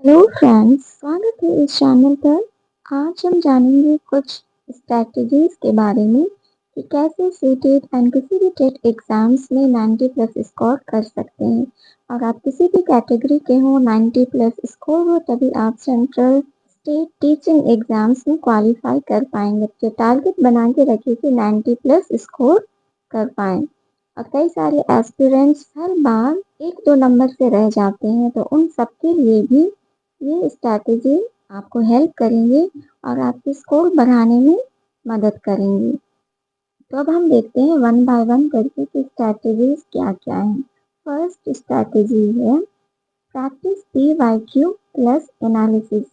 Hello friends, स्वागत है इस चैनल पर। आज हम जानेंगे कुछ स्ट्रैटेजीज के बारे में कि कैसे सीटेट एंड किसी भी टेट एग्जाम्स में 90 प्लस स्कोर कर सकते हैं। और आप किसी भी कैटेगरी के हो, 90 प्लस स्कोर हो तभी आप सेंट्रल स्टेट टीचिंग एग्जाम्स में क्वालिफाई कर पाएंगे। तो टारगेट बना के रखिए कि 90 प्लस स्कोर कर पाएं। और कई सारे एस्पिरेंट्स हर बार 1-2 नंबर से रह जाते हैं, तो उन सबके लिए भी ये स्ट्रैटेजी आपको हेल्प करेंगे और आपके स्कोर बढ़ाने में मदद करेंगी। तो अब हम देखते हैं वन बाय वन करके कि स्ट्रैटेजीज क्या क्या हैं। फर्स्ट स्ट्रैटेजी है प्रैक्टिस PYQ प्लस एनालिसिस।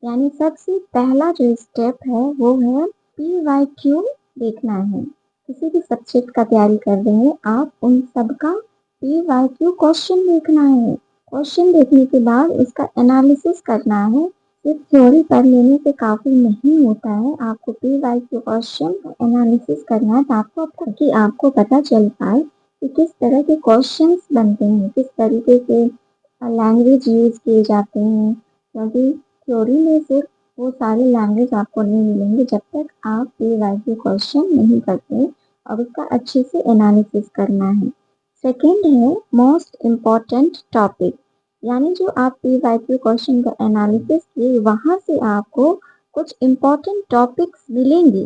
यानी सबसे पहला जो स्टेप है वो है PYQ देखना है। किसी भी सब्जेक्ट का तैयारी कर रहे हैं आप, उन सबका PYQ क्वेश्चन देखना है। क्वेश्चन देखने के बाद उसका एनालिसिस करना है। सिर्फ थ्योरी पढ़ लेने से काफी नहीं होता है, आपको PYQ क्वेश्चन का एनालिसिस करना है ताकि आपको पता चल पाए कि किस तरह के क्वेश्चंस बनते हैं, किस तरीके से लैंग्वेज यूज किए जाते हैं। क्योंकि थ्योरी में सिर्फ वो सारी लैंग्वेज आपको नहीं मिलेंगे जब तक आप PYQ क्वेश्चन नहीं करते और उसका अच्छे से एनालिसिस करना है। सेकेंड है मोस्ट इम्पॉर्टेंट टॉपिक। यानी जो आप PYQ क्वेश्चन का एनालिसिस किए वहां से आपको कुछ इम्पॉर्टेंट टॉपिक्स मिलेंगे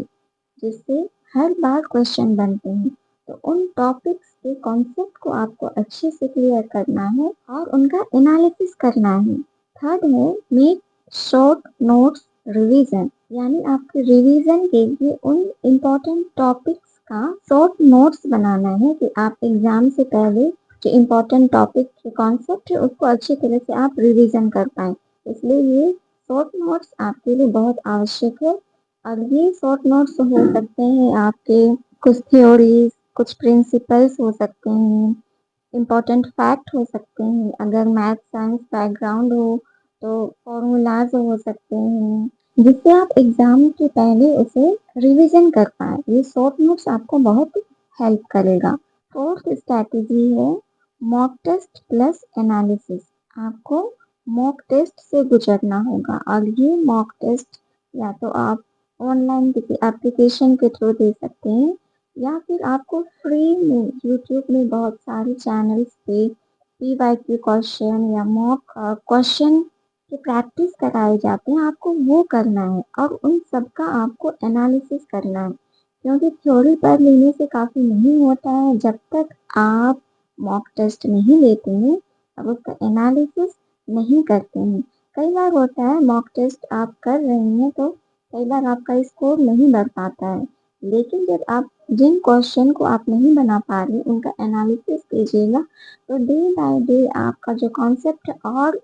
जिससे हर बार क्वेश्चन बनते हैं। तो उन टॉपिक्स के कॉन्सेप्ट को आपको अच्छे से क्लियर करना है और उनका एनालिसिस करना है। थर्ड है मेक शॉर्ट नोट्स रिवीजन। यानी आपके रिवीजन के लिए उन इम्पोर्टेंट टॉपिक्स का शॉर्ट नोट्स बनाना है कि आप एग्जाम से पहले जो इम्पोर्टेंट टॉपिक के कॉन्सेप्ट है उसको अच्छी तरह से आप रिवीजन कर पाए। इसलिए ये शॉर्ट नोट्स आपके लिए बहुत आवश्यक है। और ये शॉर्ट नोट्स हो सकते हैं आपके कुछ थ्योरीज, कुछ प्रिंसिपल्स हो सकते हैं, इम्पोर्टेंट फैक्ट हो सकते हैं। अगर मैथ साइंस बैकग्राउंड हो तो फॉर्मूलाज हो सकते हैं, जिससे आप एग्जाम के पहले उसे रिवीजन कर पाए। ये शॉर्ट नोट्स आपको बहुत हेल्प करेगा। फोर्थ स्ट्रैटेजी है मॉक टेस्ट प्लस एनालिसिस। आपको मॉक टेस्ट से गुजरना होगा और ये मॉक टेस्ट या तो आप ऑनलाइन किसी एप्लीकेशन के थ्रू दे सकते हैं या फिर आपको फ्री में यूट्यूब में बहुत सारे चैनल्स पे PYQ क्वेश्चन या मॉक क्वेश्चन की प्रैक्टिस कराए जाते हैं, आपको वो करना है और उन सब का आपको एनालिसिस करना है। क्योंकि थ्योरी पढ़ लेने से काफ़ी नहीं होता है, जब तक आप मॉक टेस्ट नहीं लेते हैं अब उसका एनालिसिस नहीं करते हैं। कई बार होता है मॉक टेस्ट आप कर रहे हैं तो कई बार आपका स्कोर नहीं बढ़ पाता है, लेकिन जब आप जिन क्वेश्चन को आप नहीं बना पा रहे उनका एनालिसिस कीजिएगा तो डे बाय डे आपका जो कॉन्सेप्ट है और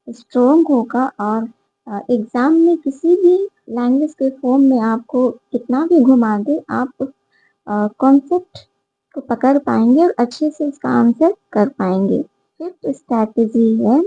स्ट्रोंग होगा और एग्जाम में किसी भी लैंग्वेज के फॉर्म में आपको कितना भी घुमा दे आप उस कॉन्सेप्ट को पकड़ पाएंगे और अच्छे से उसका आंसर कर पाएंगे। फिफ्थ स्ट्रैटेजी है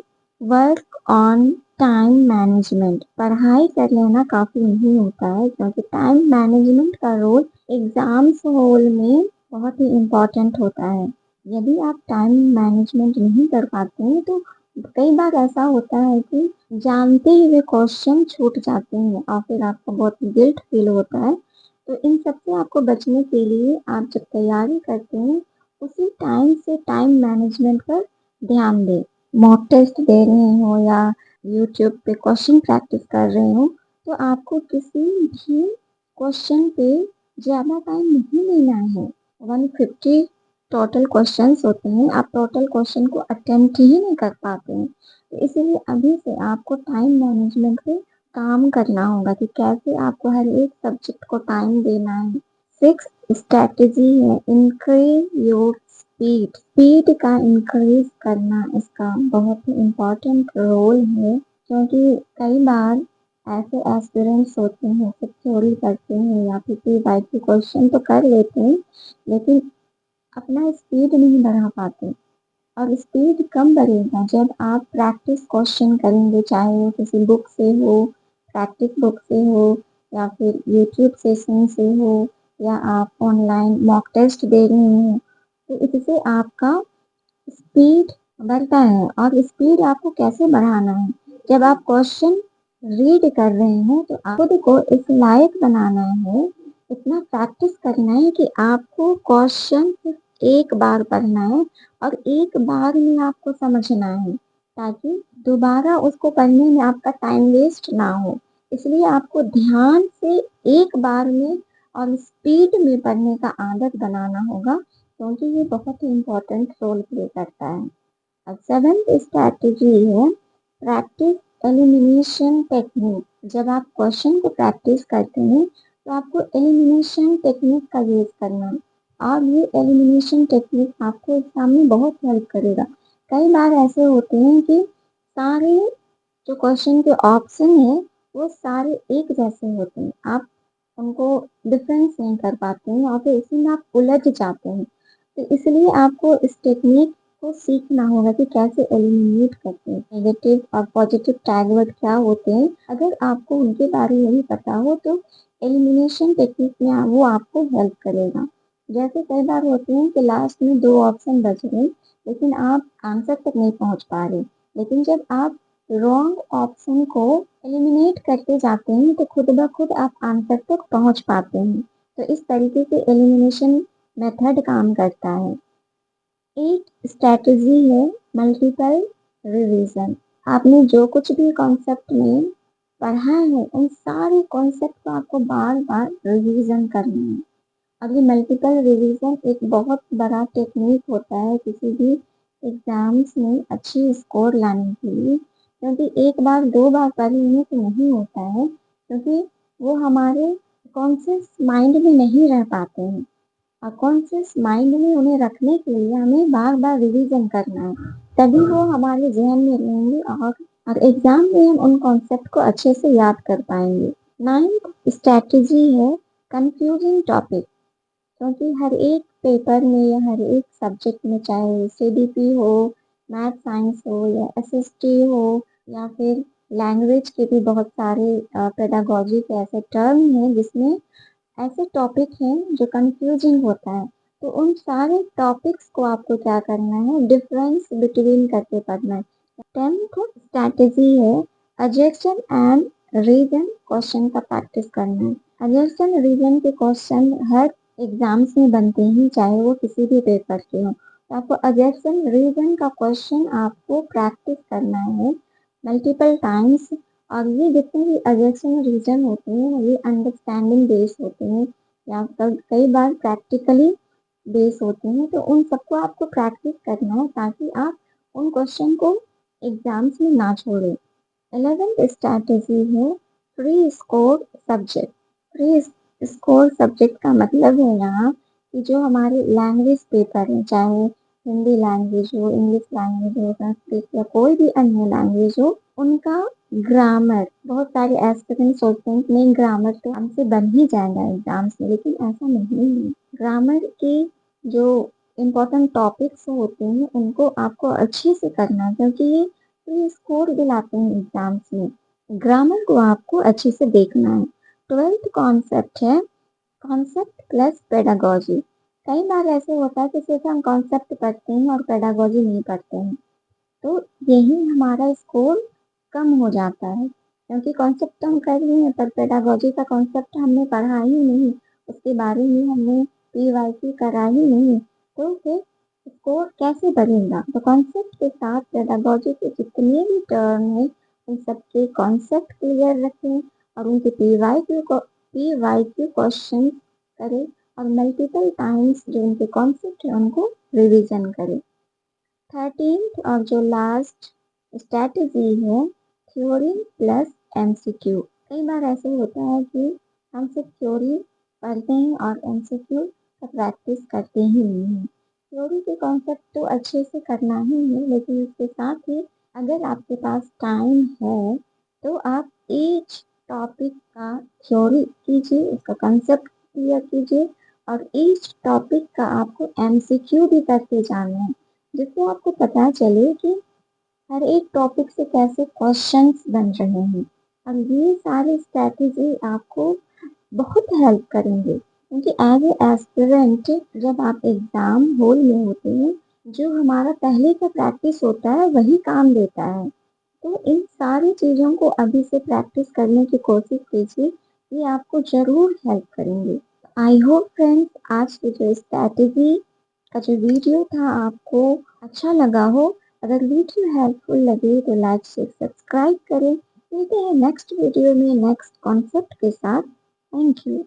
वर्क ऑन टाइम मैनेजमेंट। पढ़ाई कर लेना काफ़ी नहीं होता है, क्योंकि टाइम मैनेजमेंट का रोल एग्जाम्स हॉल में बहुत ही इम्पोर्टेंट होता है। यदि आप टाइम मैनेजमेंट नहीं कर पाते हैं तो कई बार ऐसा होता है कि जानते हुए क्वेश्चन छूट जाते हैं और फिर आपको बहुत गिल्ट फील होता है। तो इन सब से आपको बचने के लिए आप जब तैयारी करते हैं उसी टाइम से टाइम मैनेजमेंट पर ध्यान दें। मॉक टेस्ट दे रहे हो या यूट्यूब पे क्वेश्चन प्रैक्टिस कर रहे हो तो आपको किसी भी क्वेश्चन पे ज़्यादा टाइम नहीं लेना है। 150 टोटल क्वेश्चंस होते हैं, आप टोटल क्वेश्चन को अटेम्प्ट ही नहीं कर पाते हैं। तो इसीलिए अभी से आपको टाइम मैनेजमेंट पे काम करना होगा कि कैसे आपको हर एक सब्जेक्ट को टाइम देना है। सिक्स स्ट्रैटेजी है इंक्रीज योर स्पीड। स्पीड का इंक्रीज करना इसका बहुत ही इम्पोर्टेंट रोल है, क्योंकि कई बार ऐसे एस्पिरेंट्स होते हैं सिर्फ थ्योरी पढ़ते हैं या फिर PYQ क्वेश्चन तो कर लेते हैं लेकिन अपना स्पीड नहीं बढ़ा पाते। और स्पीड कम बढ़ेगा जब आप प्रैक्टिस क्वेश्चन करेंगे, चाहे वो किसी बुक से हो, प्रैक्टिस बुक से हो या फिर यूट्यूब सेशन से हो या आप ऑनलाइन मॉक टेस्ट दे रहे हैं। तो इससे आपका स्पीड बढ़ता है। और स्पीड आपको कैसे बढ़ाना है, जब आप क्वेश्चन रीड कर रहे हैं तो आप खुद को इस लायक बनाना है, इतना प्रैक्टिस करना है कि आपको क्वेश्चन सिर्फ एक बार पढ़ना है और एक बार में आपको समझना है, ताकि दोबारा उसको पढ़ने में आपका टाइम वेस्ट ना हो। इसलिए आपको ध्यान से एक बार में और स्पीड में पढ़ने का आदत बनाना होगा, क्योंकि ये बहुत ही इम्पोर्टेंट रोल प्ले करता है। अब सेवेंथ स्ट्रैटेजी है प्रैक्टिस एलिमिनेशन टेक्निक। जब आप क्वेश्चन को प्रैक्टिस करते हैं तो आपको एलिमिनेशन टेक्निक का यूज करना है, और ये एलिमिनेशन टेक्निक आपको एग्जाम में बहुत हेल्प करेगा। कई बार ऐसे होते हैं कि सारे जो क्वेश्चन के ऑप्शन है वो सारे एक जैसे होते हैं, आप उनको डिफरेंस नहीं कर पाते हैं और फिर इसी में आप उलझ जाते हैं। तो इसलिए आपको इस टेक्निक को सीखना होगा कि कैसे एलिमिनेट करते हैं, नेगेटिव और पॉजिटिव टैग वर्ड क्या होते हैं। अगर आपको उनके बारे में भी पता हो तो एलिमिनेशन टेक्निक में वो आपको हेल्प करेगा। जैसे कई बार होते हैं कि लास्ट में 2 ऑप्शन बच गए, लेकिन आप आंसर तक नहीं पहुंच पा रहे। लेकिन जब आप रॉन्ग ऑप्शन को एलिमिनेट करते जाते हैं तो खुद ब खुद आप आंसर तक पहुंच पाते हैं। तो इस तरीके से एलिमिनेशन मेथड काम करता है। एक स्ट्रैटेजी है मल्टीपल रिवीजन। आपने जो कुछ भी कॉन्सेप्ट में पढ़ा है उन सारे कॉन्सेप्ट को आपको बार बार रिवीजन करना है। अब ये मल्टीपल रिवीजन एक बहुत बड़ा टेक्निक होता है किसी भी एग्जाम्स में अच्छी स्कोर लाने के लिए, क्योंकि एक बार 2 बार पढ़ लेने से नहीं होता है, क्योंकि वो हमारे कॉन्शियस माइंड में नहीं रह पाते हैं। और कॉन्शियस माइंड में उन्हें रखने के लिए हमें बार बार रिवीजन करना है, तभी वो हमारे जहन में रहेंगे और एग्जाम में हम उन कॉन्सेप्ट को अच्छे से याद कर पाएंगे। नाइन्थ स्ट्रैटेजी है कंफ्यूजिंग टॉपिक। क्योंकि हर एक पेपर में या हर एक सब्जेक्ट में, चाहे सीडीपी हो, मैथ साइंस हो या एसएसटी हो या फिर लैंग्वेज के भी बहुत सारे पेडागोजी के ऐसे टर्म हैं जिसमें ऐसे टॉपिक हैं जो कंफ्यूजिंग होता है। तो उन सारे टॉपिक्स को आपको क्या करना है, डिफरेंस बिटवीन करके पढ़ना है। 10th स्ट्रैटेजी है अजर्शन एंड रीजन क्वेश्चन का प्रैक्टिस करना है। अजर्शन रीजन के क्वेश्चन हर एग्जाम्स में बनते हैं, चाहे वो किसी भी पेपर के हो। तो आपको अजर्शन रीजन का क्वेश्चन आपको प्रैक्टिस करना है मल्टीपल टाइम्स। और ये जितने भी अजर्शन रीजन होते हैं ये अंडरस्टैंडिंग बेस्ड होते हैं या कई बार प्रैक्टिकली बेस होते हैं, तो उन सबको आपको प्रैक्टिस करना है ताकि आप उन क्वेश्चन को एग्जाम्स में ना छोड़ें। 11th स्ट्रैटेजी है pre score subject. Pre score subject का मतलब है यहाँ कि जो हमारे लैंग्वेज पेपर हैं, चाहे हिंदी लैंग्वेज हो, इंग्लिश लैंग्वेज हो, संस्कृत या कोई भी अन्य लैंग्वेज हो, उनका ग्रामर। बहुत सारे एस्पिरेंट्स सोचते हैं कि नहीं ग्रामर तो हमसे बन ही जाएगा एग्जाम्स में, लेकिन ऐसा नहीं है। ग्रामर के जो इम्पोर्टेंट टॉपिक्स होते हैं उनको आपको अच्छे से करना है, क्योंकि ये प्री स्कोर दिलाते हैं एग्जाम्स में। ग्रामर को आपको अच्छे से देखना है। 12th कॉन्सेप्ट है कॉन्सेप्ट प्लस पेडागोजी। कई बार ऐसे होता है कि सिर्फ हम कॉन्सेप्ट पढ़ते हैं और पेडागोजी नहीं पढ़ते हैं, तो यही हमारा स्कोर कम हो जाता है, क्योंकि कॉन्सेप्ट तो हम कर लिए हैं पर पेडागोजी का कॉन्सेप्ट हमने पढ़ा ही नहीं, उसके बारे में हमने पीवाईक्यू करा ही नहीं, तो फिर स्कोर कैसे बढ़ेगा। तो कॉन्सेप्ट के साथ पेडागोजी के जितने भी टर्म हैं उन सबके कॉन्सेप्ट क्लियर रखें और उनके पीवाईक्यू क्वेश्चन करें और मल्टीपल टाइम्स जो उनके कॉन्सेप्ट है उनको रिविजन करें। 13th और जो लास्ट स्ट्रैटेजी है थ्योरी प्लस एमसीक्यू। कई बार ऐसे होता है कि हम सिर्फ थ्योरी पढ़ते हैं और एमसीक्यू का प्रैक्टिस करते ही नहीं हैं। थ्योरी के कॉन्सेप्ट तो अच्छे से करना ही है, लेकिन इसके साथ ही अगर आपके पास टाइम है तो आप ईच टॉपिक का थ्योरी कीजिए, उसका कंसेप्ट क्लियर कीजिए और ईच टॉपिक का आपको एमसीक्यू भी करते जाना है, जिससे आपको पता चले कि हर एक टॉपिक से कैसे क्वेश्चंस बन रहे हैं। और ये सारे स्ट्रैटेजी आपको बहुत हेल्प करेंगे, क्योंकि एज ए एस्पिरेंट जब आप एग्जाम हॉल में होते हैं जो हमारा पहले का प्रैक्टिस होता है वही काम देता है। तो इन सारी चीज़ों को अभी से प्रैक्टिस करने की कोशिश कीजिए, ये आपको ज़रूर हेल्प करेंगे। आई होप फ्रेंड्स आज की जो स्ट्रैटेजी का जो वीडियो था आपको अच्छा लगा हो। अगर वीडियो हेल्पफुल लगे तो लाइक शेयर सब्सक्राइब करें। मिलते हैं नेक्स्ट वीडियो में नेक्स्ट कॉन्सेप्ट के साथ। Thank you.